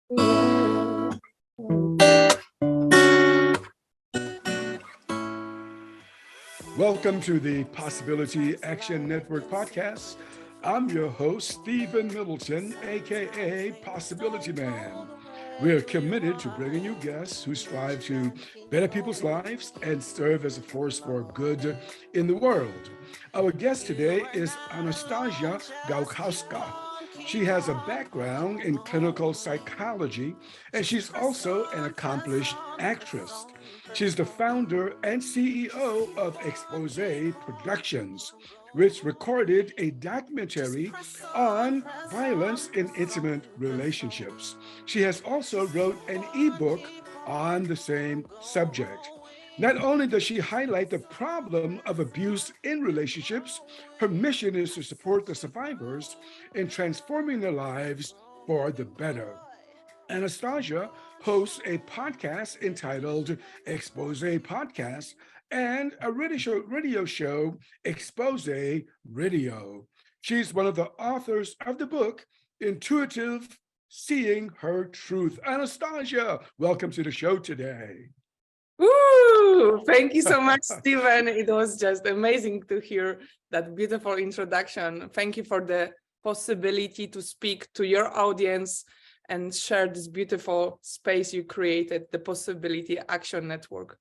Welcome to the Possibility Action Network podcast. I'm your host, Stephen Middleton, aka Possibility Man. We're committed to bringing you guests who strive to better people's lives and serve as a force for good in the world. Our guest today is Anastazja Gajkowska. She has a background in clinical psychology, and she's also an accomplished actress. She's the founder and CEO of Exposé Productions, which recorded a documentary on violence in intimate relationships. She has also wrote an ebook on the same subject. Not only does she highlight the problem of abuse in relationships, her mission is to support the survivors in transforming their lives for the better. Anastazja hosts a podcast entitled Exposé Podcast and a radio show, Exposé Radio. She's one of the authors of the book, Intuitive Seeing Her Truth. Anastazja, welcome to the show today. Woo! Thank you so much, Stephen. It was just amazing to hear that beautiful introduction. Thank you for the possibility to speak to your audience and share this beautiful space you created, the Possibility Action Network.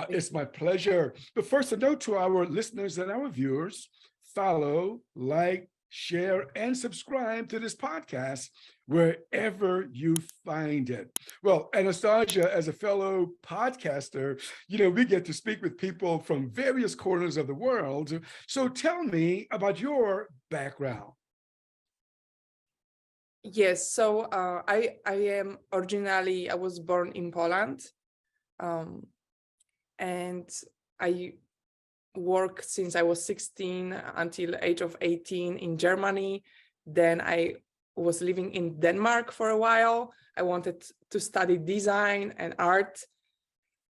It's my pleasure. But first, a note to our listeners and our viewers, follow, like, share, and subscribe to this podcast wherever you find it. Well, Anastazja, as a fellow podcaster, we get to speak with people from various corners of the world. So tell me about your background. Yes, so I was born in Poland, and I worked since I was 16 until the age of 18 in Germany. Then I was living in Denmark for a while. I wanted to study design and art.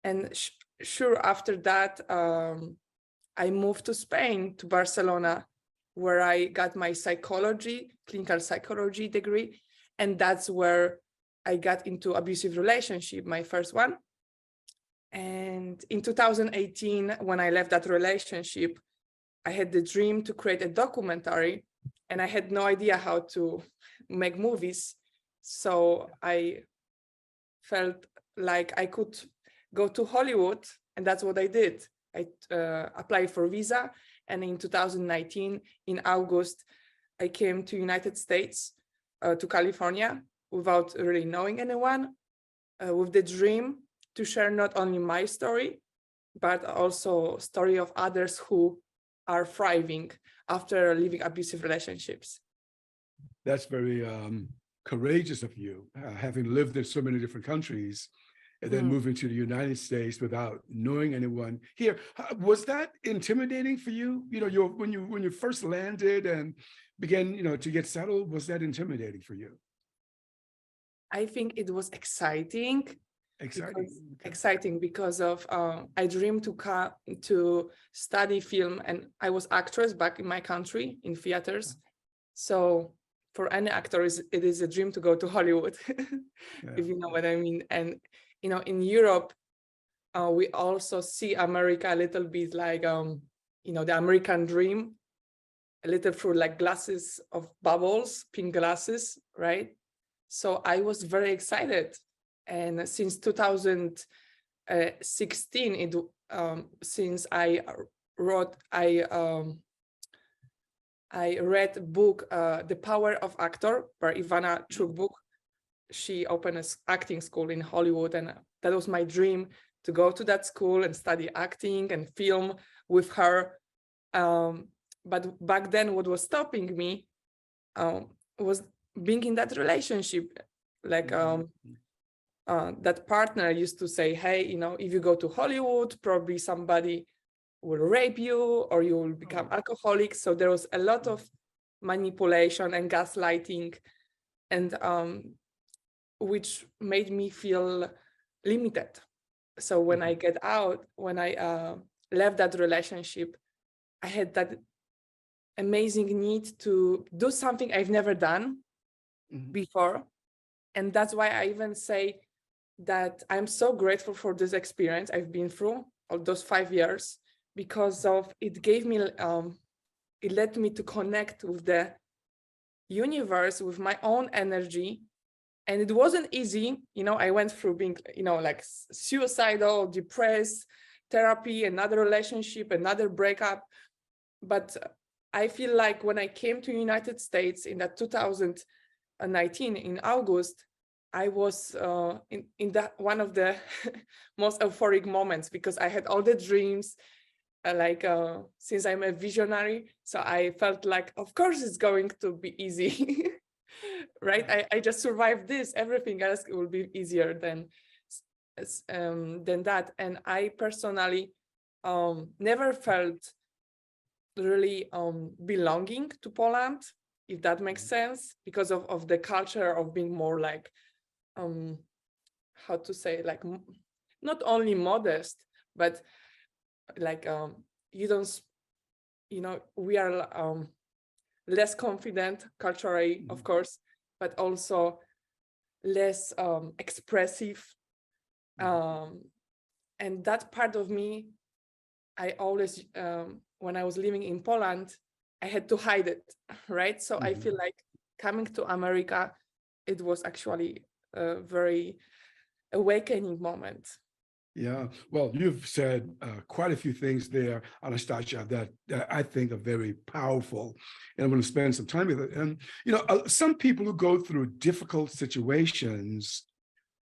And sure, after that, I moved to Spain, to Barcelona, where I got my clinical psychology degree. And that's where I got into abusive relationship, my first one. And in 2018, when I left that relationship, I had the dream to create a documentary, and I had no idea how to make movies. So I felt like I could go to Hollywood, and that's what I did. I applied for visa, and in 2019, in August, I came to United States, to California, without really knowing anyone, with the dream to share not only my story, but also story of others who are thriving after leaving abusive relationships. That's very courageous of you, having lived in so many different countries and then moving to the United States without knowing anyone here. Was that intimidating for you? When you first landed and began, to get settled, was that intimidating for you? I think it was exciting. Exciting because of I dreamed to study film, and I was actress back in my country in theaters. So for any actor, it is a dream to go to Hollywood, if you know what I mean. And in Europe, we also see America a little bit like the American dream, a little through like glasses of bubbles, pink glasses, right? So I was very excited. And since 2016, since I read book The Power of Actor by Ivana Chukbuk. She opened an acting school in Hollywood, and that was my dream, to go to that school and study acting and film with her. But back then, what was stopping me was being in that relationship. Like that partner used to say, hey, if you go to Hollywood, probably somebody will rape you or you will become alcoholic. So there was a lot of manipulation and gaslighting, and which made me feel limited. So when I left that relationship, I had that amazing need to do something I've never done before, And that's why I even say that I'm so grateful for this experience I've been through all those 5 years, because of it gave me, it led me to connect with the universe, with my own energy. And it wasn't easy. I went through being, like suicidal, depressed, therapy, another relationship, another breakup. But I feel like when I came to United States in that 2019 in August, I was in that one of the most euphoric moments, because I had all the dreams, since I'm a visionary, so I felt like, of course it's going to be easy. Right? I just survived this. Everything else will be easier than that. And I personally never felt really belonging to Poland, if that makes sense, because of the culture of being more like, how to say, like not only modest, but like you don't, we are less confident culturally, of course, but also less expressive. And that part of me, I always, when I was living in Poland, I had to hide it, right? So I feel like coming to America, it was actually a very awakening moment. Yeah, well, you've said quite a few things there, Anastazja, that I think are very powerful, and I'm going to spend some time with it. And some people who go through difficult situations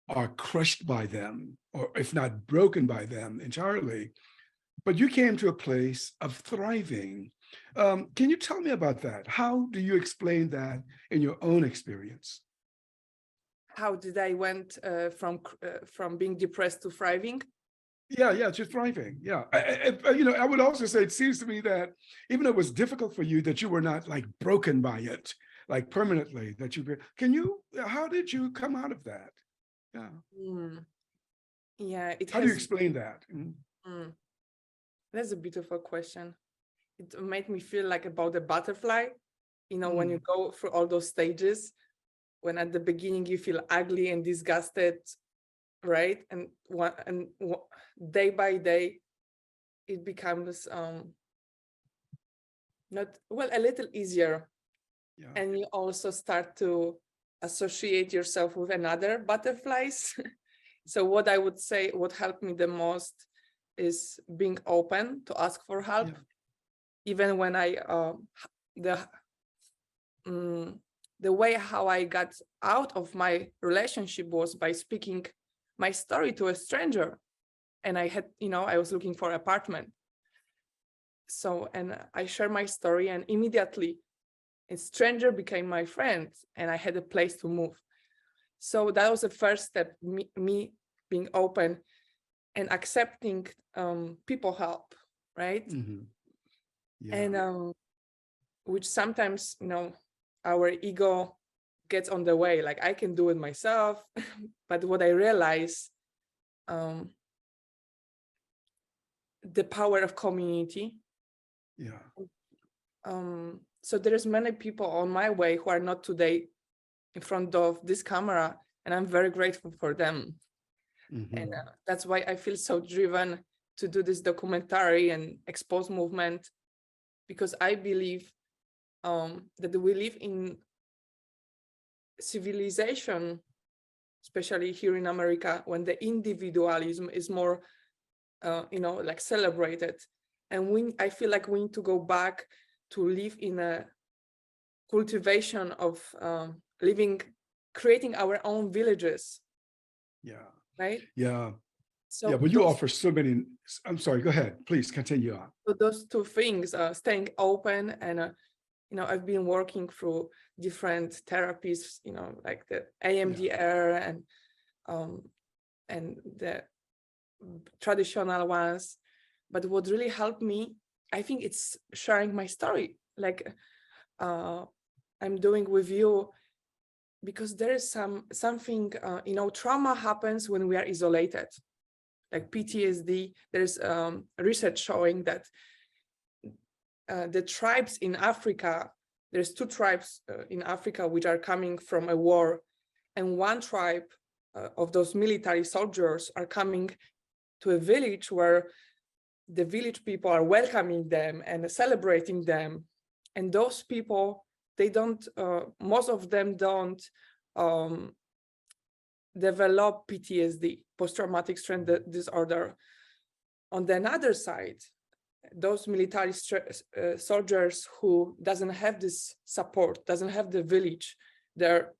are crushed by them, or if not broken by them entirely. But you came to a place of thriving. Can you tell me about that? How do you explain that in your own experience? How did I went from being depressed to thriving? Yeah, just thriving. Yeah, I would also say it seems to me that even though it was difficult for you, that you were not like broken by it, like permanently. How did you come out of that? Yeah. Yeah, How do you explain that? That's a beautiful question. It made me feel like about a butterfly. When you go through all those stages, when at the beginning you feel ugly and disgusted, right? And day by day, it becomes a little easier. Yeah. And you also start to associate yourself with another butterflies. So what I would say, what helped me the most is being open to ask for help. Yeah. Even when the way how I got out of my relationship was by speaking my story to a stranger. And I had, I was looking for an apartment. So, and I shared my story, and immediately a stranger became my friend, and I had a place to move. So that was the first step, me being open and accepting people help, right? Yeah. And which sometimes, our ego gets on the way, like I can do it myself. But what I realized, the power of community. Yeah. So there's many people on my way who are not today in front of this camera, and I'm very grateful for them. And that's why I feel so driven to do this documentary and expose movement, because I believe that we live in civilization, especially here in America, when the individualism is more, like celebrated. And I feel like we need to go back to live in a cultivation of creating our own villages. Yeah. Right? Yeah. So yeah, but you offer so many. I'm sorry, go ahead, please continue on. So those two things, staying open and, I've been working through different therapies, like the AMDR and the traditional ones. But what really helped me, I think it's sharing my story, like I'm doing with you, because there is something, trauma happens when we are isolated, like PTSD. There's research showing that the tribes in Africa, there's two tribes in Africa which are coming from a war, and one tribe of those military soldiers are coming to a village where the village people are welcoming them and celebrating them. And those people, they don't, most of them don't develop PTSD, post-traumatic stress disorder. On the other side, those military soldiers who doesn't have this support, doesn't have the village there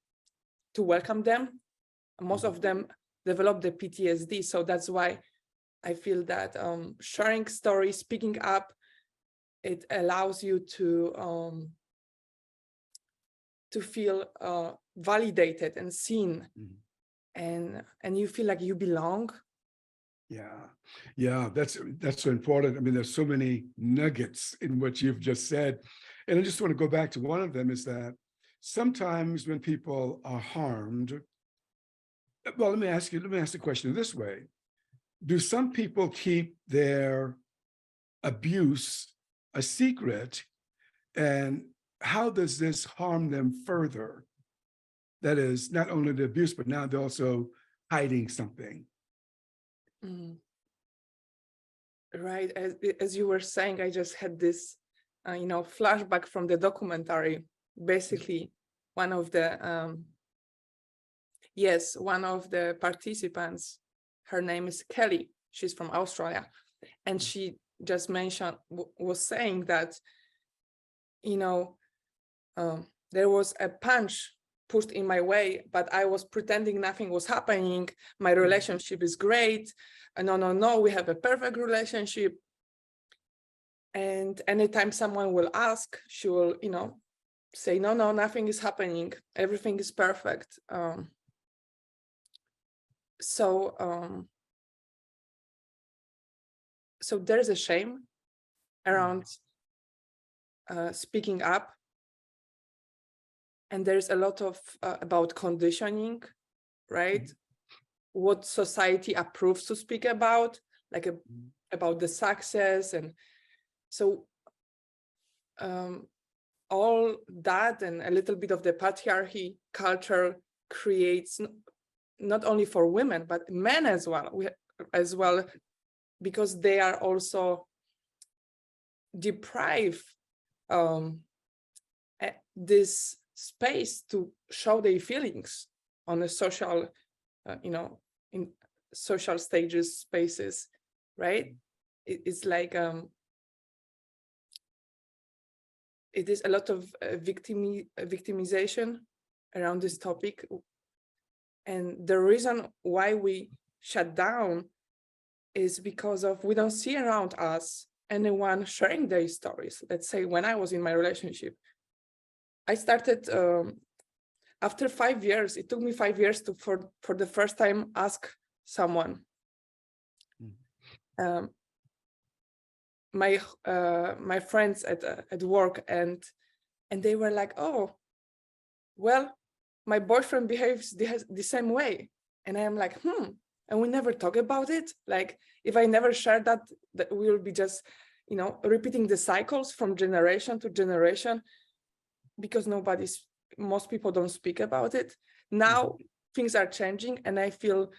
to welcome them, most of them develop the PTSD. So that's why I feel that sharing stories, speaking up, it allows you to feel validated and seen, and you feel like you belong. Yeah, that's so important. I mean, there's so many nuggets in what you've just said, and I just want to go back to one of them. Is that sometimes when people are harmed, well, let me ask the question this way: do some people keep their abuse a secret, and how does this harm them further? That is, not only the abuse, but now they're also hiding something. Right. As you were saying, I just had this, flashback from the documentary. Basically, one of the participants, her name is Kelly. She's from Australia, and she just was saying that, there was a punch pushed in my way, but I was pretending nothing was happening. My relationship is great. No, we have a perfect relationship. And anytime someone will ask, she will, say, no, nothing is happening. Everything is perfect. So there's a shame around speaking up. And there's a lot of about conditioning, right? What society approves to speak about, like about the success. And so all that and a little bit of the patriarchy culture creates not only for women, but men as well, because they are also deprived this space to show their feelings on a social, in social stages, spaces, right? It's like, it is a lot of victimization around this topic. And the reason why we shut down is because of we don't see around us anyone sharing their stories. Let's say when I was in my relationship, I started after 5 years. It took me 5 years to, for the first time, ask someone. My friends at work, and they were like, "Oh, well, my boyfriend behaves the same way," and I am like, and we never talk about it. Like, if I never share that we will be just, repeating the cycles from generation to generation. Because most people don't speak about it. Now things are changing, and I feel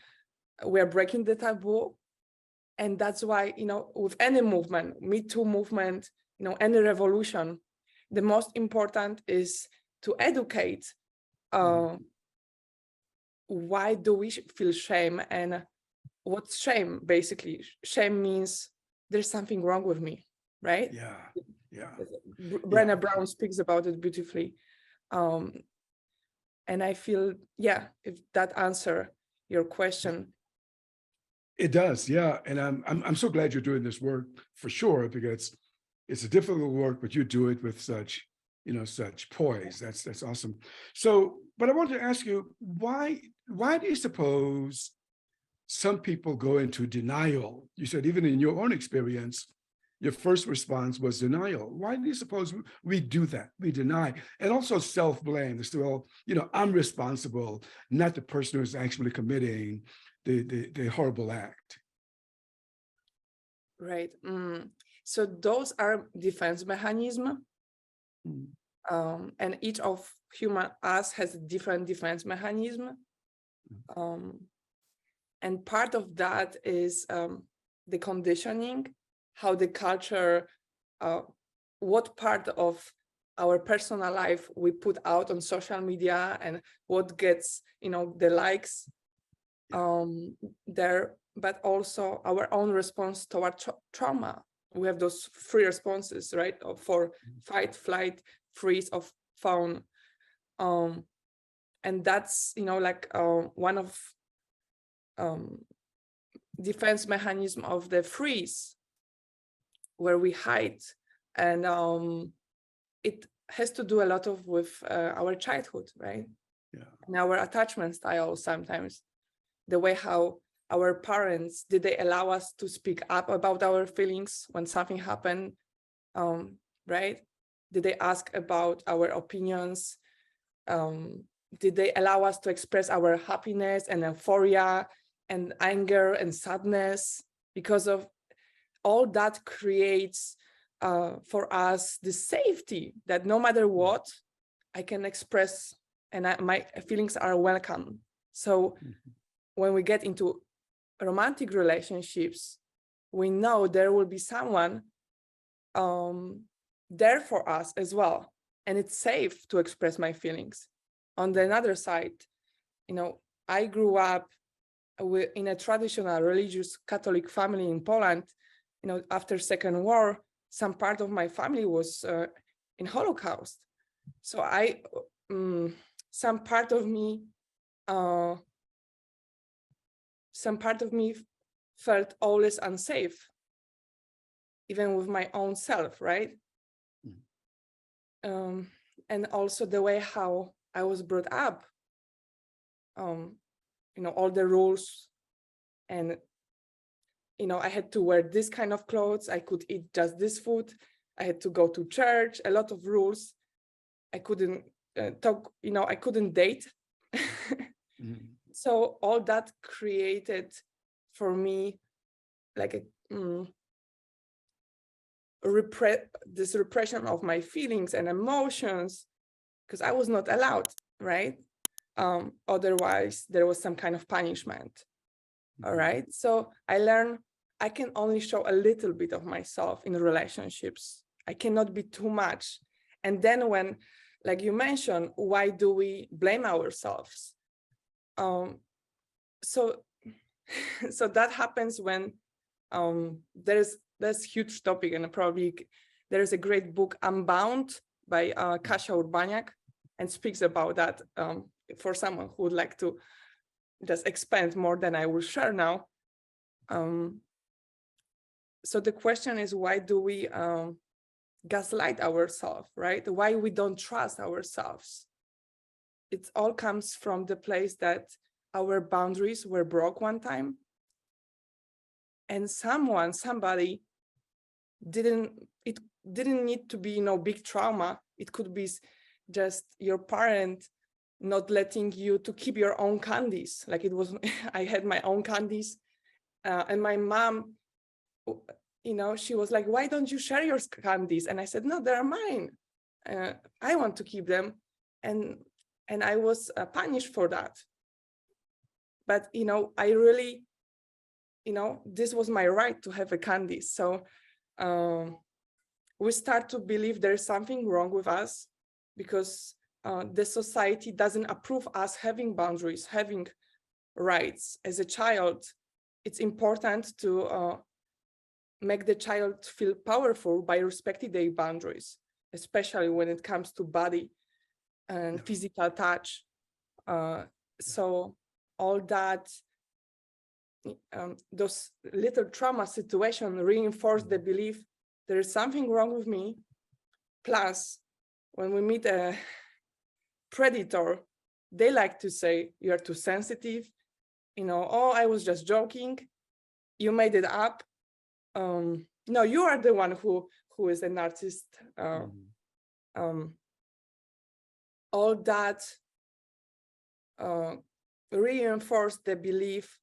we're breaking the taboo. And that's why, with any movement, Me Too movement, any revolution, the most important is to educate. Why do we feel shame, and what's shame? Basically, shame means there's something wrong with me, right? Yeah. Brené Brown speaks about it beautifully. And I feel, if that answer your question. It does, yeah. And I'm so glad you're doing this work, for sure, because it's a difficult work, but you do it with such poise. That's awesome. So, but I want to ask you, why do you suppose some people go into denial? You said even in your own experience, your first response was denial. Why do you suppose we do that? We deny. And also self-blame. It's, well, I'm responsible, not the person who's actually committing the horrible act. Right. So those are defense mechanisms. And each of us has a different defense mechanism. And part of that is the conditioning, how the culture, what part of our personal life we put out on social media and what gets, the likes there, but also our own response toward trauma. We have those three responses, right? For fight, flight, freeze, or fawn. And that's, one of defense mechanism of the freeze, where we hide. And it has to do a lot with our childhood, right? Yeah. And our attachment style sometimes. The way how our parents, did they allow us to speak up about our feelings when something happened, right? Did they ask about our opinions? Did they allow us to express our happiness and euphoria and anger and sadness? Because of all that creates for us the safety that no matter what, I can express and my feelings are welcome. So when we get into romantic relationships, we know there will be someone there for us as well. And it's safe to express my feelings. On the other side, I grew up in a traditional religious Catholic family in Poland. After Second War, some part of my family was in Holocaust. So some part of me felt always unsafe, even with my own self, right? And also the way how I was brought up, all the rules, and I had to wear this kind of clothes, I could eat just this food, I had to go to church, a lot of rules. I couldn't talk, I couldn't date. So all that created for me like this repression of my feelings and emotions, because I was not allowed, right? Otherwise there was some kind of punishment. All right. So I learned I can only show a little bit of myself in relationships. I cannot be too much. And then when, like you mentioned, why do we blame ourselves? So that happens when there's huge topic, and probably there's a great book, Unbound, by Kasia Urbaniak, and speaks about that for someone who would like to just expand more than I will share now. So the question is, why do we gaslight ourselves, right? Why we don't trust ourselves? It all comes from the place that our boundaries were broke one time, and somebody didn't need to be big trauma. It could be just your parent not letting you to keep your own candies. Like it was, I had my own candies, and my mom, she was like, why don't you share your candies? And I said, no, they're mine. I want to keep them. And I was punished for that. But, I really, this was my right to have a candy. So we start to believe there's something wrong with us because the society doesn't approve us having boundaries, having rights. As a child, it's important to make the child feel powerful by respecting their boundaries, especially when it comes to body and physical touch. So all that, those little trauma situations reinforce the belief there is something wrong with me. Plus, when we meet a predator, they like to say, you're too sensitive, oh, I was just joking, you made it up. No, you are the one who is a narcissist. All that reinforce the belief,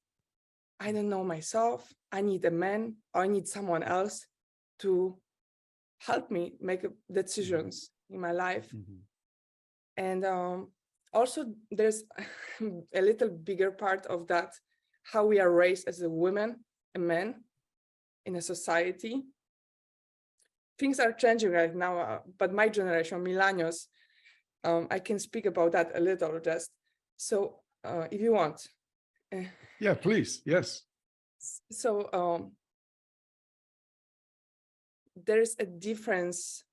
I don't know myself, I need a man, or I need someone else to help me make decisions in my life. And also there's a little bigger part of that, how we are raised as a woman and men in a society. Things are changing right now, but my generation, millennials, I can speak about that a little just. So if you want. Yeah, please. Yes. So there's a difference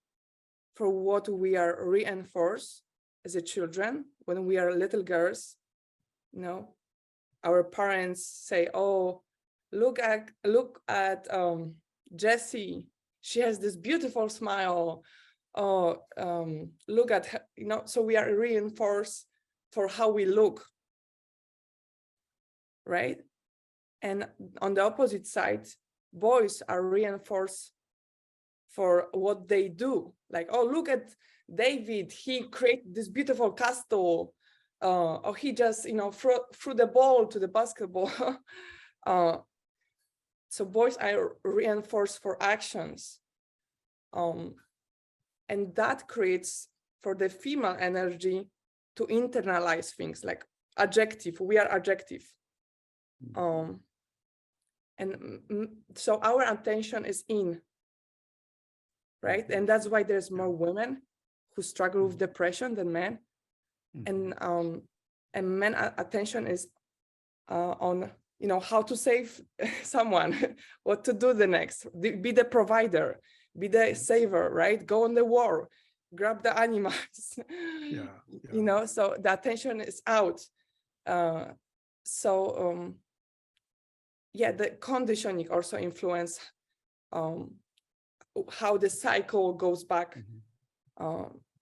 for what we are reinforced as a children when we are little girls. You know, our parents say, "Oh, look at Jessie. She has this beautiful smile. Oh, look at her." You know, so we are reinforced for how we look, right? And on the opposite side, boys are reinforced for what they do. Like, oh, look at David. He created this beautiful castle. Or he just, threw the ball to the basketball. So boys are reinforced for actions. And that creates for the female energy to internalize things like adjective. We are adjective. So our attention is in, right? And that's why there's more women who struggle with depression than men. And men attention is on, how to save someone, what to do the next, be the provider, be the saver, right? Go on the war, grab the animals. So the attention is out. The conditioning also influence how the cycle goes back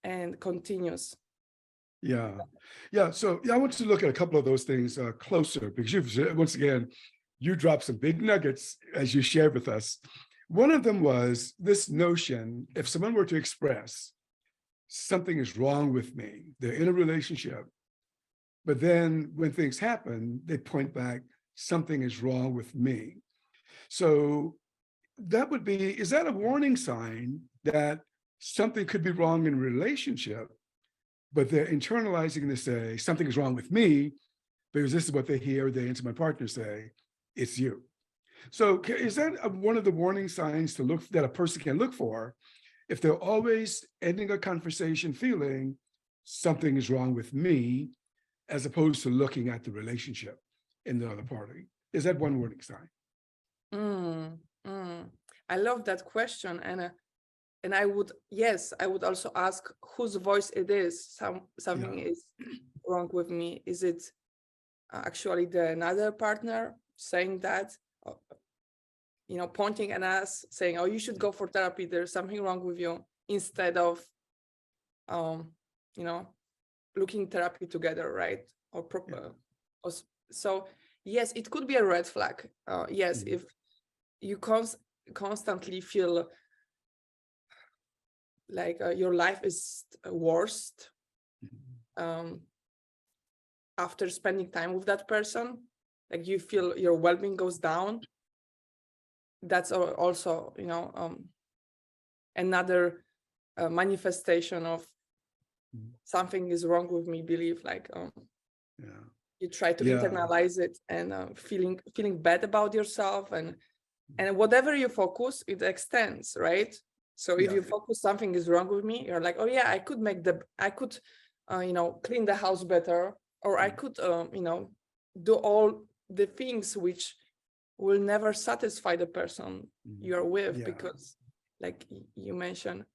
and continues. So I want to look at a couple of those things closer, because you dropped some big nuggets as you shared with us. One of them was this notion: if someone were to express something is wrong with me, they're in a relationship, but then when things happen, they point back, something is wrong with me. So that would be, is that a warning sign that something could be wrong in a relationship, but they're internalizing to say, something is wrong with me, because this is what they hear their intimate partner say, it's you. So is that one of the warning signs to look that a person can look for if they're always ending a conversation feeling something is wrong with me, as opposed to looking at the relationship in the other party? Is that one warning sign? I love that question. And I would also ask whose voice it is. Something is wrong with me. Is it actually the another partner saying that, pointing at us, saying, "Oh, you should go for therapy. There's something wrong with you," instead of, looking therapy together, right? So yes, it could be a red flag. If you constantly feel like your life is worst after spending time with that person, like you feel your well-being goes down, that's also another manifestation of something is wrong with me belief. Like you try to internalize it and feeling bad about yourself, and whatever you focus, it extends, right? So if you focus something is wrong with me, you're like, oh yeah, I could clean the house better, or I could do all the things which will never satisfy the person you're with, because like you mentioned.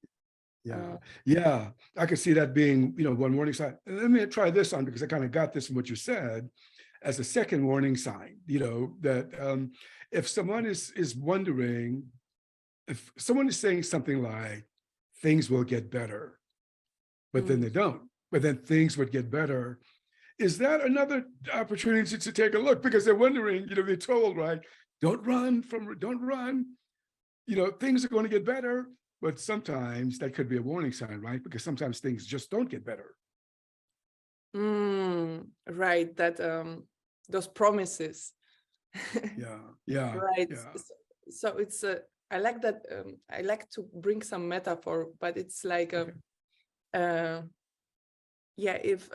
I could see that being one warning sign. And let me try this on, because I kind of got this from what you said as a second warning sign, that if someone is wondering, if someone is saying something like things will get better, but then they don't, but then things would get better, is that another opportunity to take a look? Because they're wondering, they're told, right, don't run, things are going to get better. But sometimes that could be a warning sign, right? Because sometimes things just don't get better. Right, that those promises. Right. So it's I like that. I like to bring some metaphor, but it's like if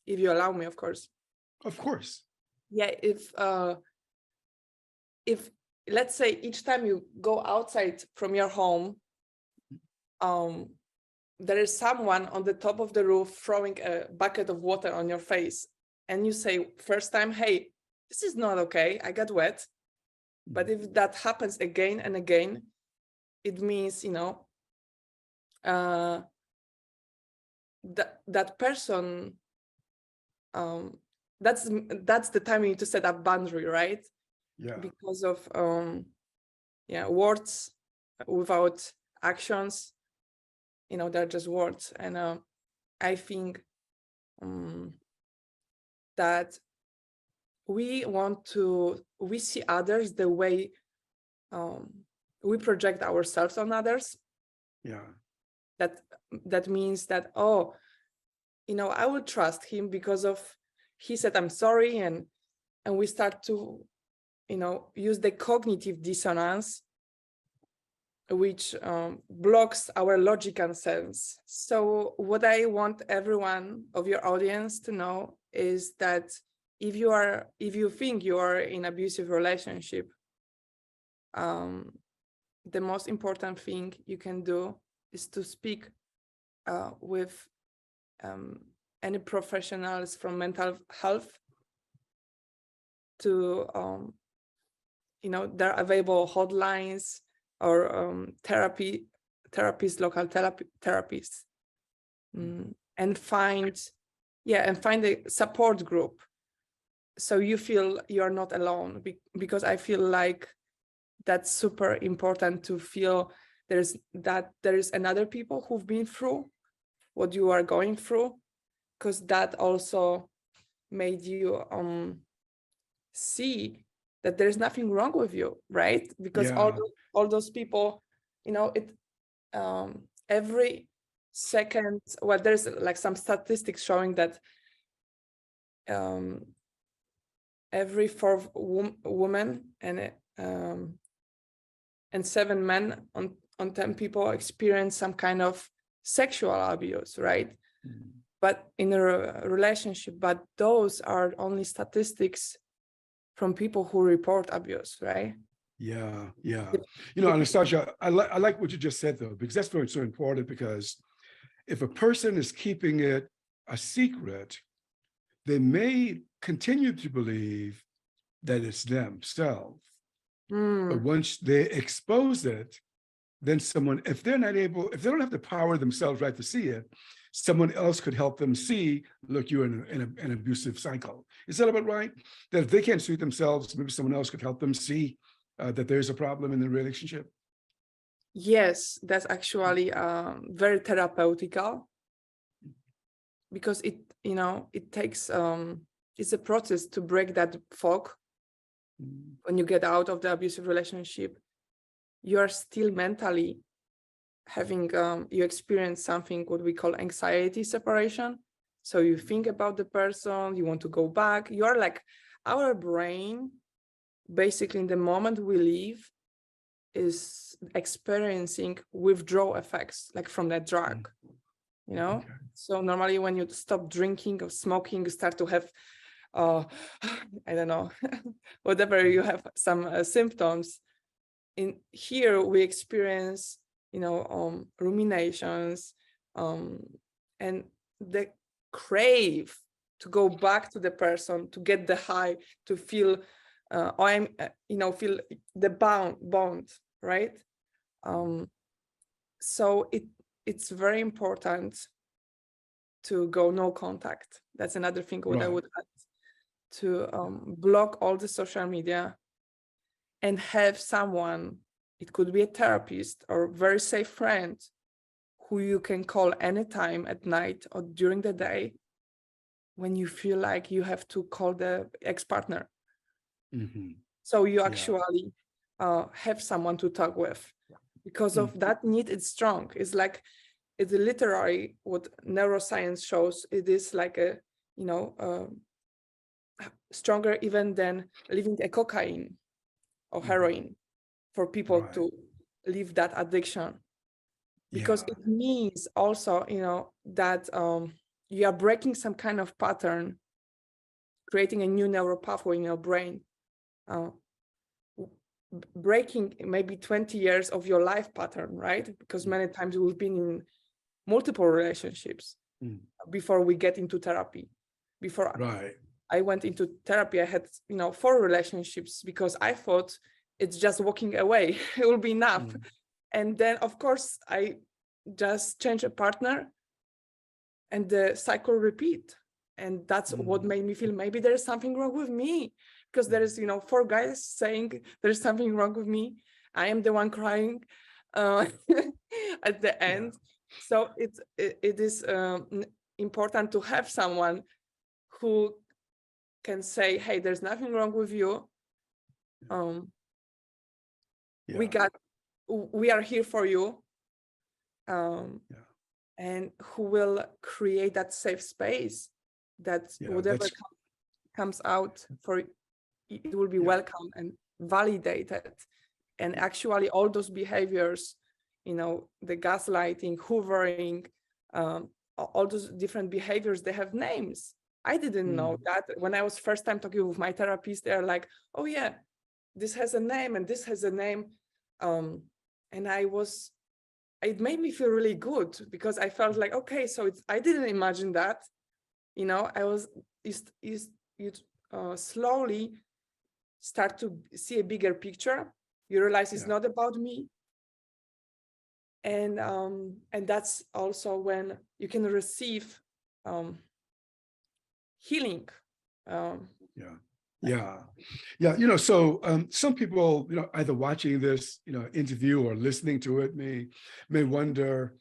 if you allow me, of course. Of course. Yeah, if let's say each time you go outside from your home, there is someone on the top of the roof throwing a bucket of water on your face, and you say first time, hey, this is not okay, I got wet. But if that happens again and again, it means, that person, that's the time you need to set up boundary, right? Yeah. Because of words without actions, they're just words. And I think that we see others the way we project ourselves on others. Yeah. That means that, I will trust him because of he said I'm sorry, and we start to use the cognitive dissonance, which blocks our logical sense. So what I want everyone of your audience to know is that if you think you are in abusive relationship, the most important thing you can do is to speak with any professionals from mental health. To there are available hotlines or local therapists, and find a support group, so you feel you're not alone. Because I feel like that's super important, to feel there is another people who've been through what you are going through, because that also made you see that there's nothing wrong with you, right? Because all those people, every second, well, there's like some statistics showing that every 4 women and 7 men on 10 people experience some kind of sexual abuse, right? But in a relationship, but those are only statistics from people who report abuse, right? Yeah. Anastazja, I like what you just said, though, because that's very so important. Because if a person is keeping it a secret, they may continue to believe that it's themselves. But once they expose it, then someone, if they don't have the power themselves, right, to see it, someone else could help them see, look, you're in an abusive cycle. Is that about right? That if they can't see it themselves, maybe someone else could help them see that there's a problem in the relationship? Yes, that's actually very therapeutical, because it takes, it's a process to break that fog. When you get out of the abusive relationship, you're still mentally having, you experience something what we call anxiety separation. So you think about the person, you want to go back. You're like, our brain, basically in the moment we leave, is experiencing withdrawal effects, like from that drug, Okay. So normally when you stop drinking or smoking, you start to have, I don't know, whatever, you have some symptoms. In here, we experience, ruminations, and the crave to go back to the person, to get the high, to feel, feel the bond, right? So it's very important to go no contact. That's another thing what I would add, to block all the social media and have someone, it could be a therapist or a very safe friend, who you can call anytime at night or during the day when you feel like you have to call the ex-partner. So you actually have someone to talk with, because of that need. It's strong. It's like, it's literally what neuroscience shows. It is like a, stronger even than leaving a cocaine or heroin for people to leave that addiction. Because it means also, that you are breaking some kind of pattern, creating a new neural pathway in your brain, breaking maybe 20 years of your life pattern, right? Because many times we've been in multiple relationships before we get into therapy. Before I went into therapy, I had 4 relationships because I thought it's just walking away. It will be enough. And then, of course, I just changed a partner and the cycle repeat. And that's what made me feel maybe there's something wrong with me, because there is 4 guys saying there's something wrong with me. I am the one crying at the end. So it is important to have someone who can say, hey, there's nothing wrong with you. We are here for you. And who will create that safe space that whatever comes out for it will be welcome and validated. And actually all those behaviors, the gaslighting, hoovering, all those different behaviors, they have names. I didn't know that. When I was first time talking with my therapist, they're like, oh yeah, this has a name and this has a name. And it made me feel really good, because I felt like, okay, so I didn't imagine that, you slowly start to see a bigger picture. You realize it's not about me. And that's also when you can receive healing. So some people, either watching this, interview or listening to it may wonder,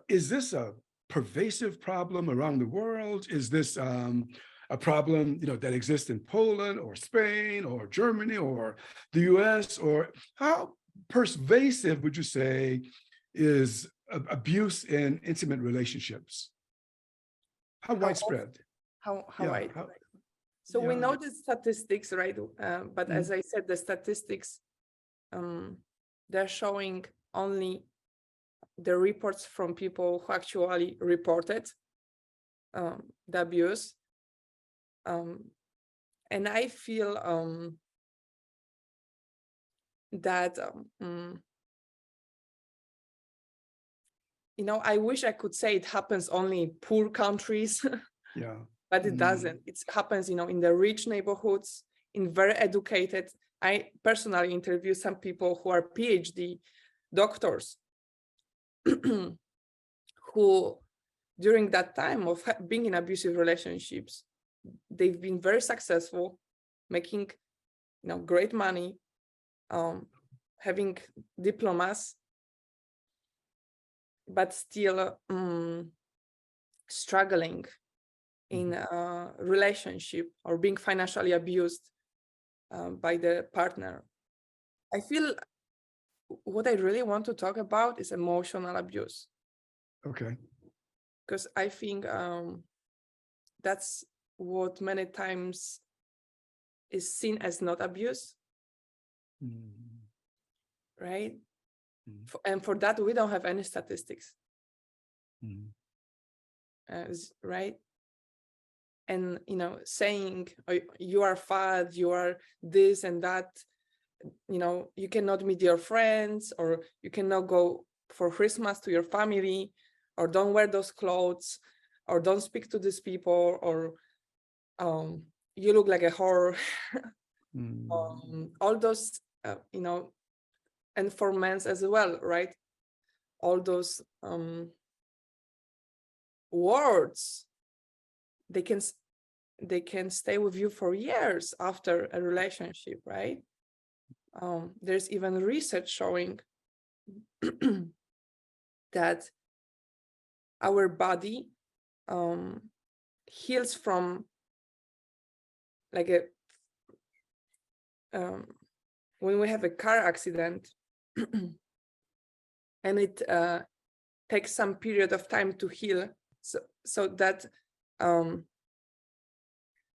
is this a pervasive problem around the world? Is this a problem, that exists in Poland or Spain or Germany or the US? Or how pervasive would you say is abuse in intimate relationships? How widespread? How widespread? So we know the statistics, right? But as I said, the statistics, they're showing only the reports from people who actually reported the abuse. And I feel that, I wish I could say it happens only in poor countries. But it doesn't. It happens, in the rich neighborhoods, in very educated. I personally interview some people who are PhD doctors who, during that time of being in abusive relationships, they've been very successful, making, great money, having diplomas, but still struggling in a relationship or being financially abused by the partner. I feel what I really want to talk about is emotional abuse. Okay. Because I think that's what many times is seen as not abuse. Right? And for that, we don't have any statistics. Right? And, saying, oh, you are fat, you are this and that, you cannot meet your friends, or you cannot go for Christmas to your family, or don't wear those clothes, or don't speak to these people, or you look like a whore. All those, and for men as well, right? All those words, they can stay with you for years after a relationship, right? There's even research showing that our body heals from like when we have a car accident and it takes some period of time to heal, so that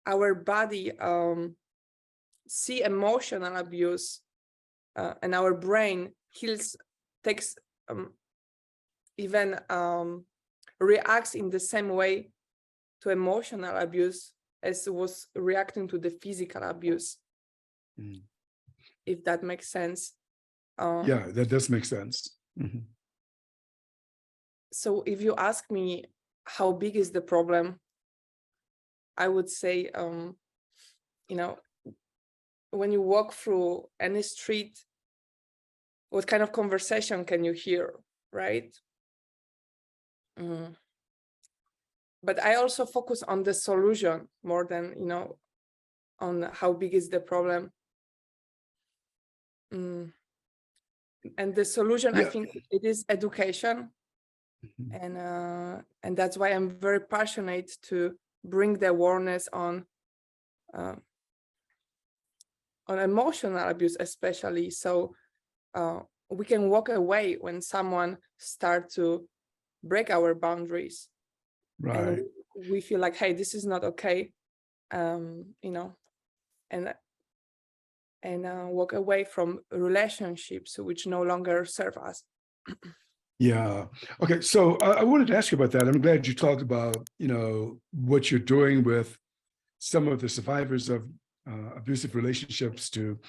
our body see emotional abuse and our brain takes even reacts in the same way to emotional abuse as was reacting to the physical abuse. If that makes sense. Yeah, that does make sense. So if you ask me how big is the problem, I would say, when you walk through any street, what kind of conversation can you hear, right? But I also focus on the solution more than, on how big is the problem. And the solution, I think it is education. And that's why I'm very passionate to bring the awareness on emotional abuse, especially, so we can walk away when someone start to break our boundaries, and we feel like, hey, this is not okay, and walk away from relationships which no longer serve us. Yeah. Okay. So I wanted to ask you about that. I'm glad you talked about, what you're doing with some of the survivors of abusive relationships to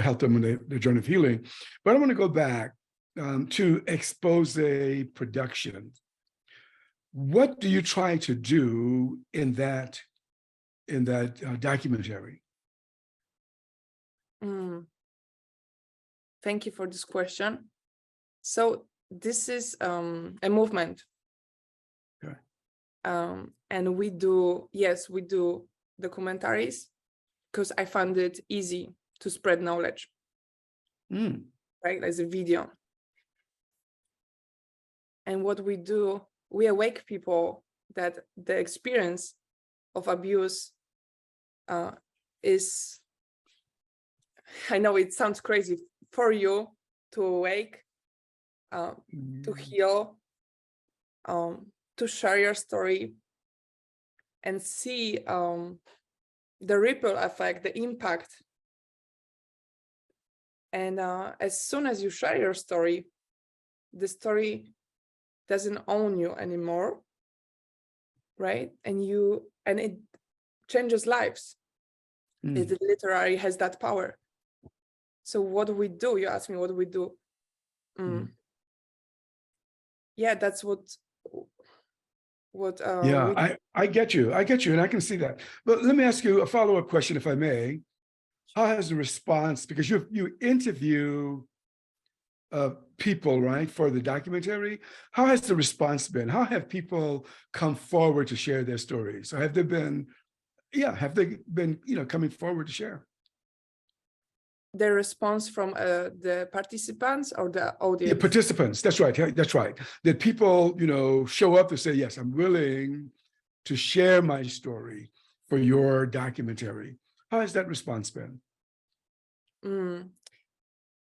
help them in their journey of healing. But I want to go back to Exposé Productions. What do you try to do in that documentary? Thank you for this question. So this is a movement. Okay. And we do documentaries because I found it easy to spread knowledge, right, as a video. And what we do, we awake people that the experience of abuse is, I know it sounds crazy for you to awake, to heal, to share your story and see the ripple effect, the impact. And as soon as you share your story, the story doesn't own you anymore, right? And it changes lives. It literally has that power. So what do we do? You ask me, what do we do? Yeah, that's what I get you, and I can see that. But let me ask you a follow-up question, if I may. How has the response, because you interview people, right, for the documentary, how has the response been? How have people come forward to share their stories? So have they been coming forward to share? The response from the participants or the audience? The participants, that's right. That people, show up to say, yes, I'm willing to share my story for your documentary. How has that response been?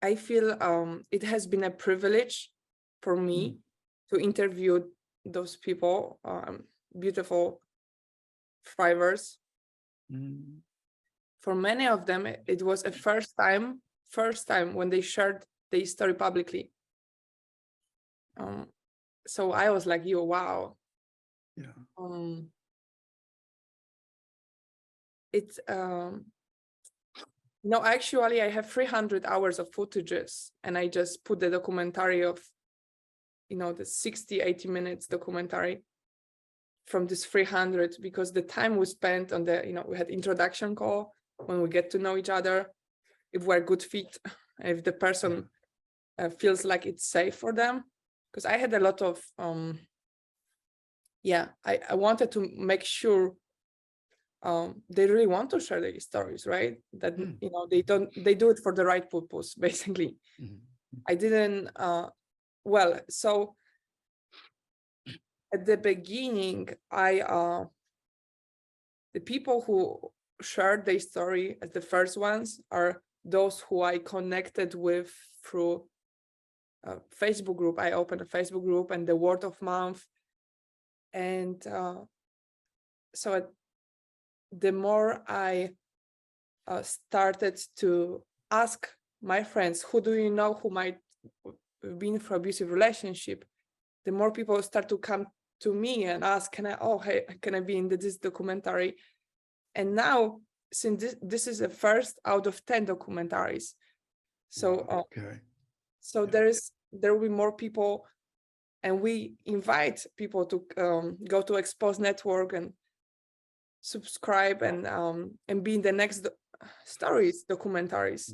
I feel it has been a privilege for me to interview those people, beautiful thrivers. For many of them, it was a first time when they shared their story publicly. So I was like, wow. Yeah. It's actually I have 300 hours of footages, and I just put the documentary of, the 60-80 minutes documentary from this 300, because the time we spent on the, we had introduction call when we get to know each other, if we're a good fit, if the person feels like it's safe for them. Because I had a lot of, I wanted to make sure they really want to share their stories, right? That, they do it for the right purpose, basically. I didn't, so at the beginning, the people who shared their story as the first ones are those who I connected with through a Facebook group. I opened a Facebook group and the word of mouth. And so the more I started to ask my friends, who do you know who might have been for abusive relationship, the more people start to come to me and ask, hey, can I be in this documentary? And now, since this is the first out of 10 documentaries, so so there will be more people, and we invite people to go to Exposé Network and subscribe and be in the next stories documentaries.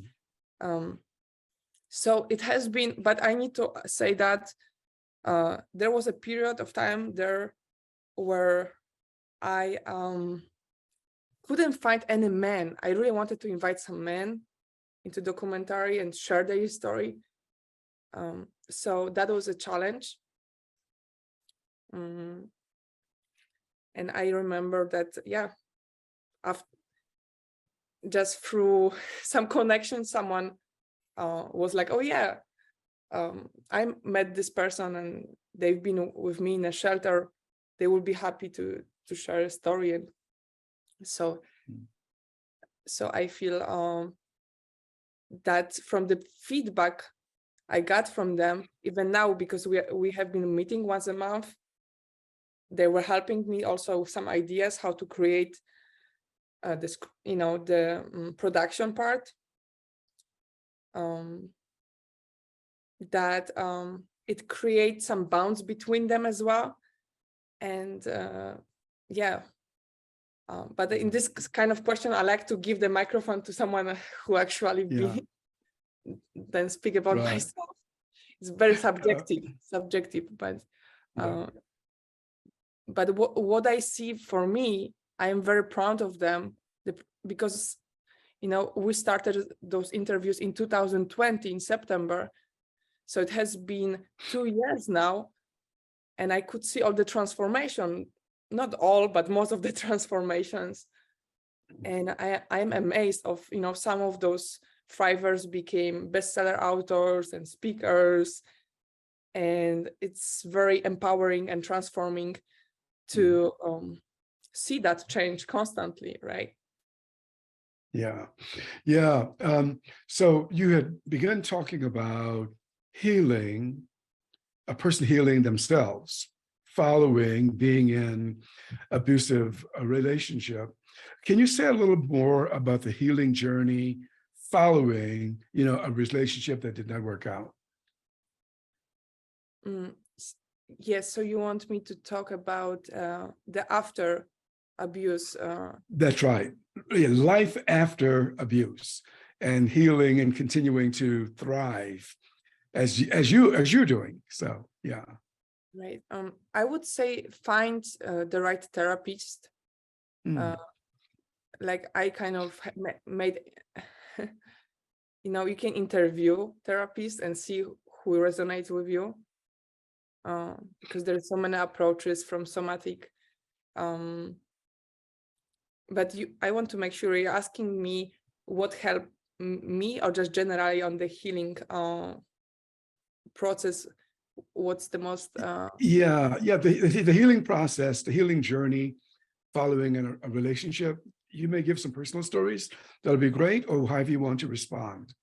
So it has been, but I need to say that there was a period of time there where I couldn't find any men. I really wanted to invite some men into documentary and share their story. So that was a challenge. And I remember that, just through some connection, someone was like, oh yeah, I met this person and they've been with me in a shelter. They will be happy to share a story. And so I feel that from the feedback I got from them, even now, because we have been meeting once a month, they were helping me also with some ideas how to create this, the production part. That it creates some bounds between them as well. And but in this kind of question, I like to give the microphone to someone who actually then speak about myself. It's very subjective, but what I see, for me, I am very proud of them because, we started those interviews in 2020 in September. So it has been 2 years now, and I could see all the transformation, not all, but most of the transformations. And I'm amazed of, some of those thrivers became bestseller authors and speakers. And it's very empowering and transforming to see that change constantly, right? Yeah. So you had begun talking about healing, a person healing themselves following being in abusive relationship. Can you say a little more about the healing journey following, a relationship that did not work out? Yes. So you want me to talk about the after abuse? That's right. Life after abuse and healing and continuing to thrive as you're doing. So yeah. Right. I would say find the right therapist. Like I kind of made, you can interview therapists and see who resonates with you. Because there's so many approaches from somatic. But I want to make sure you're asking me what helped me, or just generally on the healing process. What's the most? The healing process, the healing journey following a relationship. You may give some personal stories. That'll be great, or however you want to respond.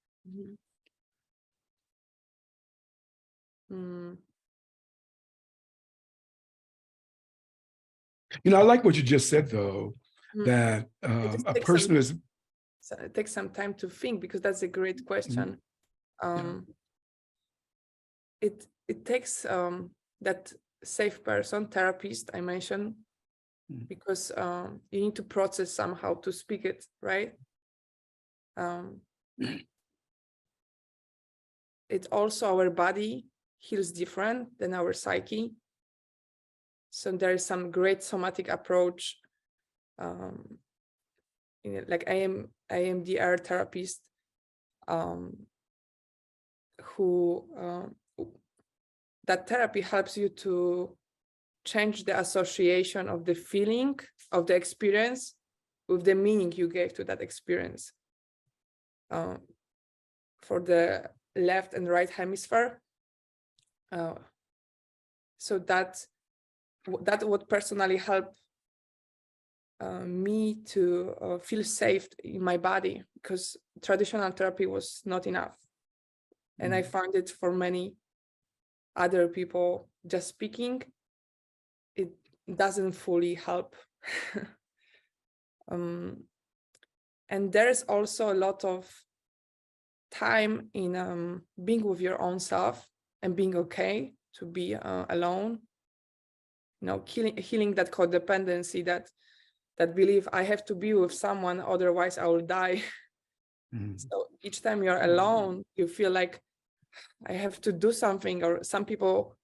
I like what you just said, though, that a person is. So it takes some time to think, because that's a great question. It takes that safe person, therapist I mentioned, because you need to process somehow to speak it, right? It also, our body heals different than our psyche. So there is some great somatic approach. Like EMDR therapist who that therapy helps you to change the association of the feeling of the experience with the meaning you gave to that experience. For the left and right hemisphere. So that would personally help me to feel safe in my body, because traditional therapy was not enough. And I found it for many other people, just speaking it doesn't fully help. And there is also a lot of time in being with your own self and being okay to be alone. Healing that codependency, that belief I have to be with someone, otherwise I will die. So each time you're alone, you feel like I have to do something, or some people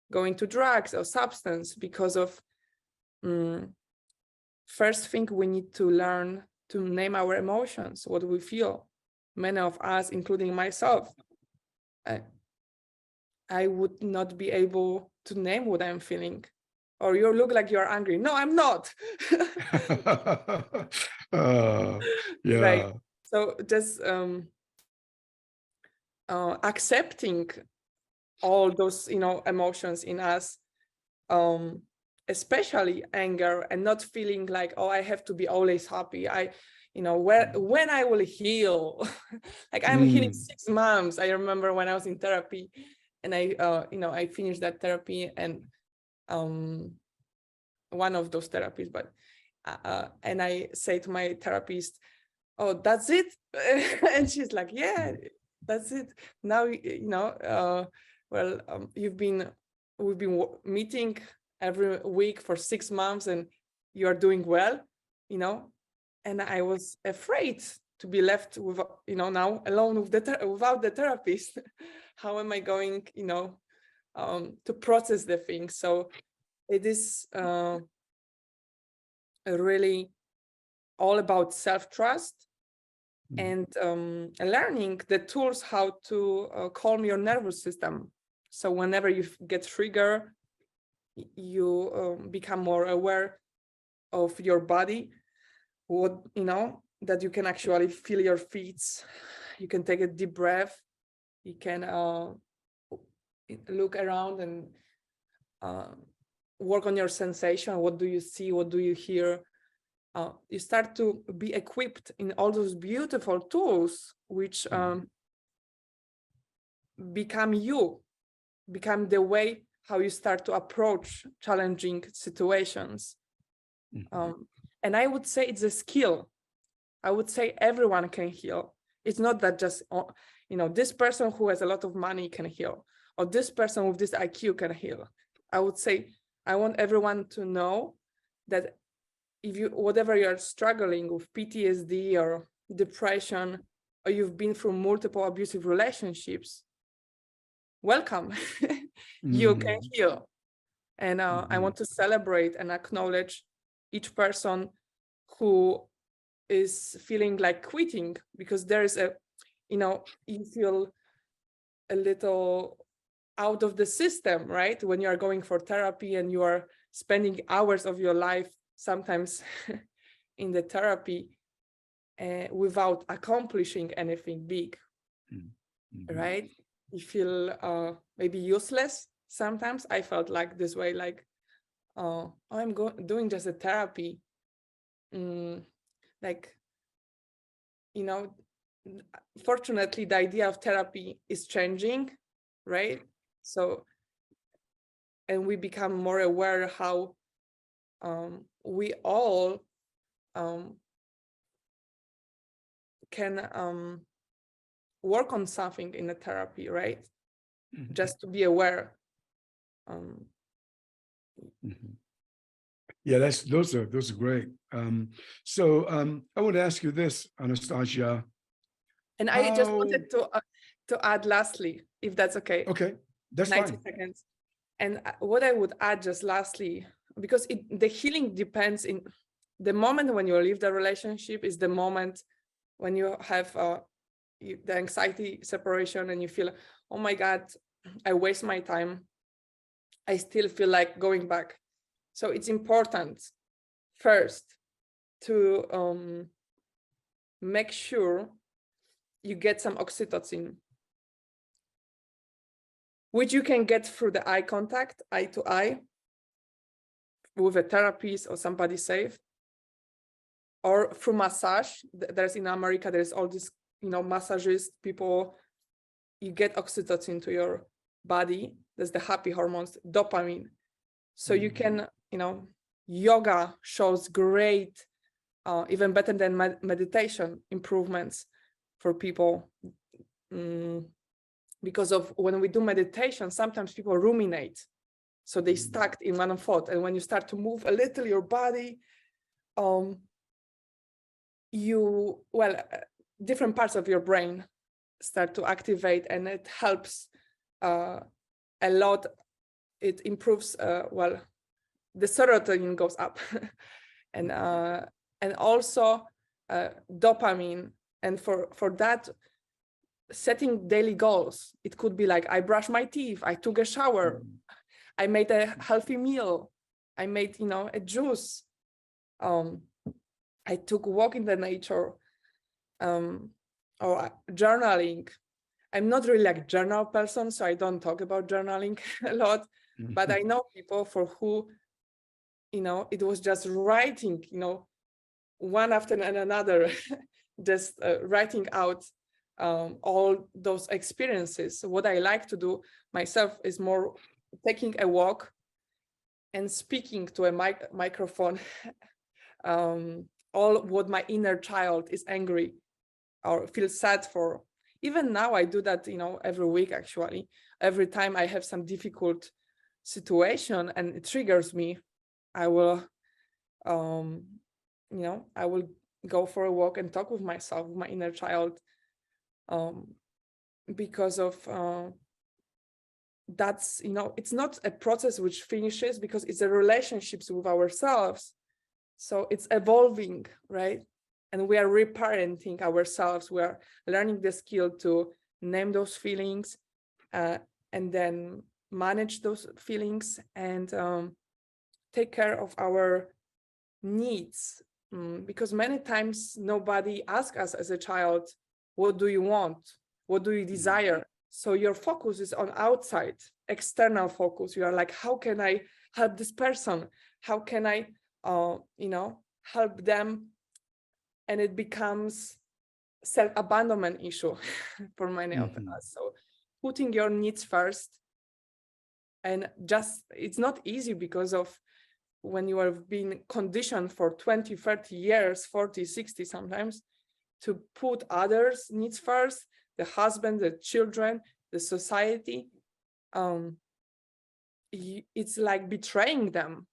go into drugs or substance because of first thing, we need to learn to name our emotions, what we feel. Many of us, including myself, I would not be able to name what I'm feeling. Or you look like you're angry. No, I'm not. Yeah. Right. So just accepting all those, emotions in us, especially anger, and not feeling like, oh, I have to be always happy. When I will heal, like I'm healing 6 months. I remember when I was in therapy, and I finished that therapy, and one of those therapies, but and I say to my therapist, oh, that's it. And she's like, yeah, that's it. Now, we've been meeting every week for 6 months, and you are doing well, and I was afraid to be left with, now alone without the therapist. How am I going, to process the things? So it is really all about self-trust and learning the tools how to calm your nervous system. So whenever you get triggered, you become more aware of your body, that you can actually feel your feet. You can take a deep breath. You can look around and work on your sensation. What do you see? What do you hear? You start to be equipped in all those beautiful tools, which become the way how you start to approach challenging situations. And I would say it's a skill. I would say everyone can heal. It's not that just, this person who has a lot of money can heal, or this person with this IQ can heal. I would say I want everyone to know that whatever you're struggling with, PTSD or depression, or you've been through multiple abusive relationships, welcome. You can heal. And I want to celebrate and acknowledge each person who is feeling like quitting, because there is you feel a little out of the system, right? When you are going for therapy and you are spending hours of your life sometimes in the therapy without accomplishing anything big, right? You feel maybe useless. Sometimes I felt like this way, like, I'm doing just a therapy. Fortunately, the idea of therapy is changing, right? So, and we become more aware how we all can work on something in a therapy, right? Just to be aware. Yeah, those are great. So I want to ask you this, Anastazja. And I just wanted to add lastly, if that's okay. Okay, that's 90 fine. seconds. And what I would add just lastly, because the healing depends in the moment when you leave the relationship, is the moment when you have the anxiety separation and you feel, oh my God, I waste my time. I still feel like going back. So it's important first to make sure you get some oxytocin, which you can get through the eye contact, eye to eye, with a therapist or somebody safe, or through massage. There's in America, there's all these, massagists, people, you get oxytocin to your body. There's the happy hormones, dopamine. So you can, yoga shows great, even better than meditation improvements for people. Because of when we do meditation, sometimes people ruminate. So they stuck in one thought. And when you start to move a little your body, different parts of your brain start to activate, and it helps a lot. It improves, the serotonin goes up and also dopamine. And for that, setting daily goals, it could be like, I brushed my teeth, I took a shower, I made a healthy meal, I made, a juice, I took a walk in the nature, or journaling. I'm not really like a journal person, so I don't talk about journaling a lot, but I know people for who, it was just writing, one after another, just writing out all those experiences. What I like to do myself is more taking a walk and speaking to a microphone, all what my inner child is angry or feels sad for. Even now I do that, every week, actually. Every time I have some difficult situation and it triggers me, I will, I will go for a walk and talk with myself, with my inner child, because of that's, it's not a process which finishes, because it's a relationships with ourselves. So it's evolving, right? And we are reparenting ourselves. We are learning the skill to name those feelings, and then manage those feelings, and take care of our needs. Because many times nobody asks us as a child, what do you want? What do you desire? So your focus is on outside, external focus. You are like, how can I help this person? How can I, help them? And it becomes self-abandonment issue for many of us. So putting your needs first, and just, it's not easy, because of when you have been conditioned for 20, 30 years, 40, 60 sometimes, to put others' needs first, the husband, the children, the society, it's like betraying them,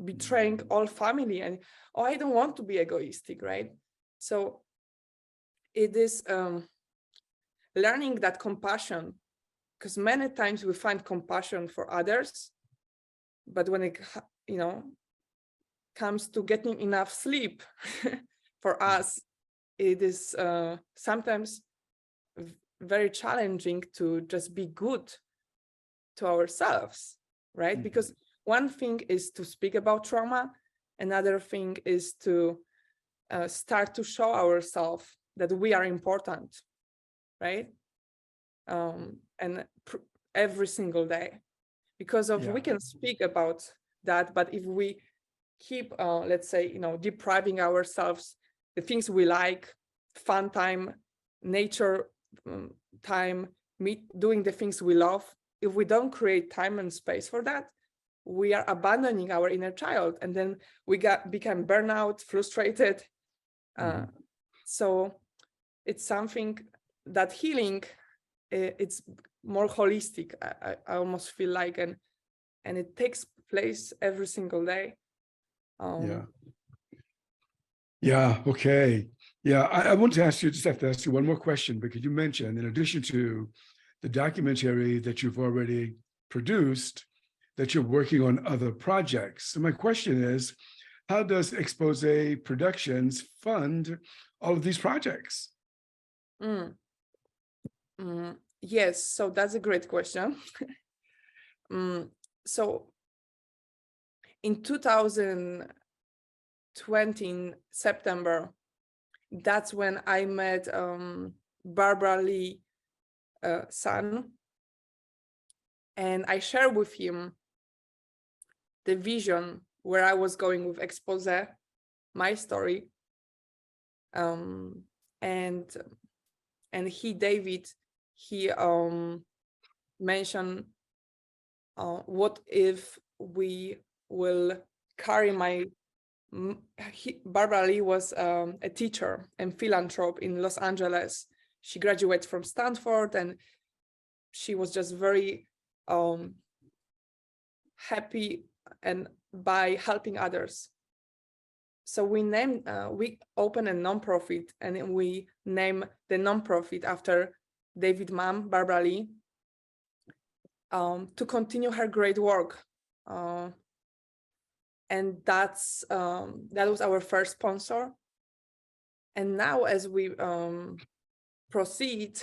betraying all family, and I don't want to be egoistic, right? So it is learning that compassion, because many times we find compassion for others, but when it comes to getting enough sleep for us, it is sometimes very challenging to just be good to ourselves, right? Because one thing is to speak about trauma, another thing is to start to show ourselves that we are important, right? And every single day, because of we can speak about that, but if we keep, let's say, depriving ourselves the things we like, fun time, nature time, doing the things we love, if we don't create time and space for that, we are abandoning our inner child, and then we become burnout, frustrated. So it's something that healing, it's more holistic, I almost feel like, and it takes place every single day. Okay. I want to ask you, just have to ask you one more question, because you mentioned, in addition to the documentary that you've already produced, that you're working on other projects. So my question is, how does Exposé Productions fund all of these projects? Yes, so that's a great question. So in 2020, in September, that's when I met Barbara Lee's son, and I shared with him the vision where I was going with Exposé, my story, and David mentioned, what if we will carry Barbara Lee was a teacher and philanthrope in Los Angeles. She graduated from Stanford, and she was just very happy and by helping others. So we opened a nonprofit, and we name the nonprofit after David mom, Barbara Lee, to continue her great work. And that was our first sponsor. And now as we proceed,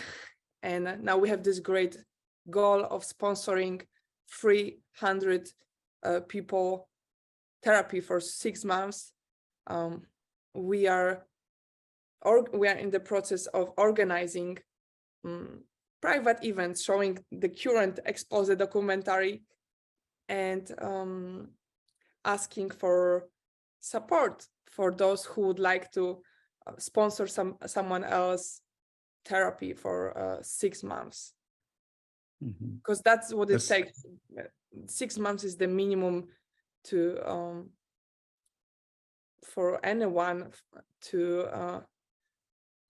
and now we have this great goal of sponsoring 300 people therapy for 6 months. We are in the process of organizing private events showing the current Exposé documentary, and asking for support for those who would like to sponsor someone else therapy for 6 months, because that's what it takes. 6 months is the minimum to for anyone to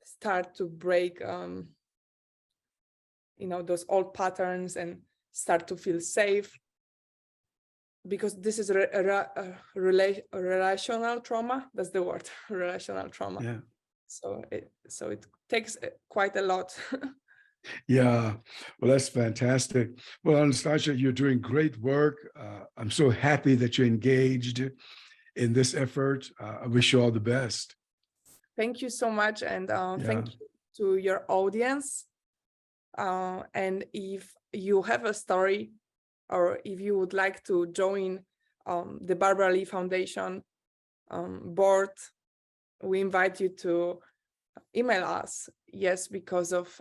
start to break those old patterns and start to feel safe, because this is a relational trauma. That's the word, relational trauma. Yeah. So it takes quite a lot. Yeah, well, that's fantastic. Well, Anastazja, you're doing great work. I'm so happy that you're engaged in this effort. I wish you all the best. Thank you so much, and thank you to your audience. And if you have a story, or if you would like to join the Barbara Lee Foundation board, we invite you to email us. Yes, because of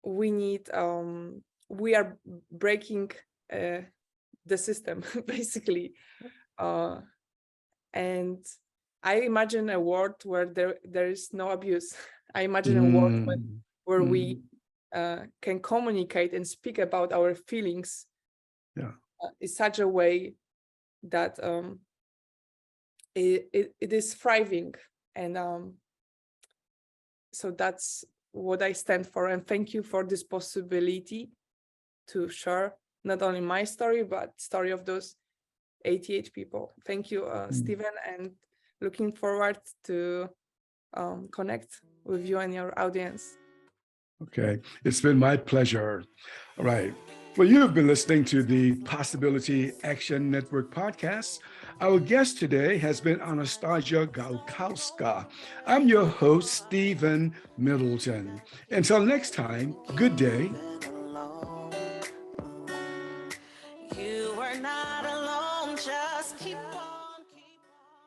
we are breaking the system basically, and I imagine a world where there is no abuse. I imagine a world where we can communicate and speak about our feelings in such a way that it is thriving. And so that's what I stand for. And thank you for this possibility to share not only my story, but story of those 88 people. Thank you, Stephen, and looking forward to connect with you and your audience. Okay, it's been my pleasure. All right. Well, you have been listening to the Possibility Action Network podcast. Our guest today has been Anastazja Gajkowska. I'm your host, Stephen Middleton. Until next time, good day. You are not alone, just keep on.